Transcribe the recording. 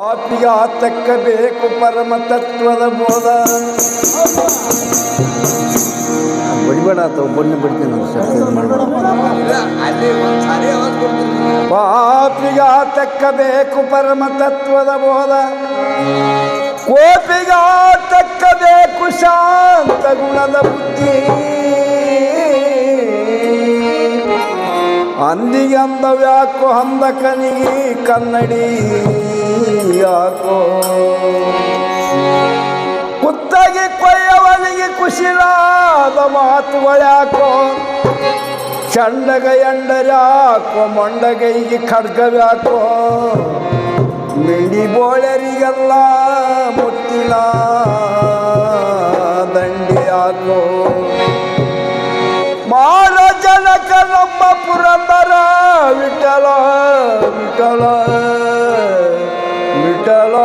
ಪಾಪಿಗೆ ತಕ್ಕಬೇಕು ಪರಮ ತತ್ವದ ಬೋಧ. ಬಡಿಬೇಡ ಅಥವಾ ಬಣ್ಣ ಬಿಡ್ತೀನಿ ಪಾಪಿಗೆ ತಕ್ಕಬೇಕು ಪರಮ ತತ್ವದ ಬೋಧ. ಕೋಪಿಗೆ ತಕ್ಕಬೇಕು ಶಾಂತ ಗುಣದ ಬುದ್ಧಿ. ಅಂದಿಗೆ ಅಂದವ್ಯಾಕೋ ಅಂದಕನಿಗೆ ಕನ್ನಡಿ ಯಾಕೋ. ಕುತ್ತಗಿ ಕೊಯ್ಯವನಿಗೆ ಕುಶಿಲಾದ ಮಾತುಗಳ್ಯಾಕೋ. ಚಂಡಗ ಎಂಡರ್ಯಾಕೋ ಮೊಂಡಗೈಗೆ ಖಡ್ಗವ್ಯಾಕೋ. ಮಿಡಿ ಬೋಳರಿಗೆಲ್ಲ ಮುತ್ತಿನ ದಂಡಿ ಯಾಕೋ. ಜನಕ ನಮ್ಮ ಪುರಂದರ ವಿಠಲ ವಿಠಲ ವಿಠಲ.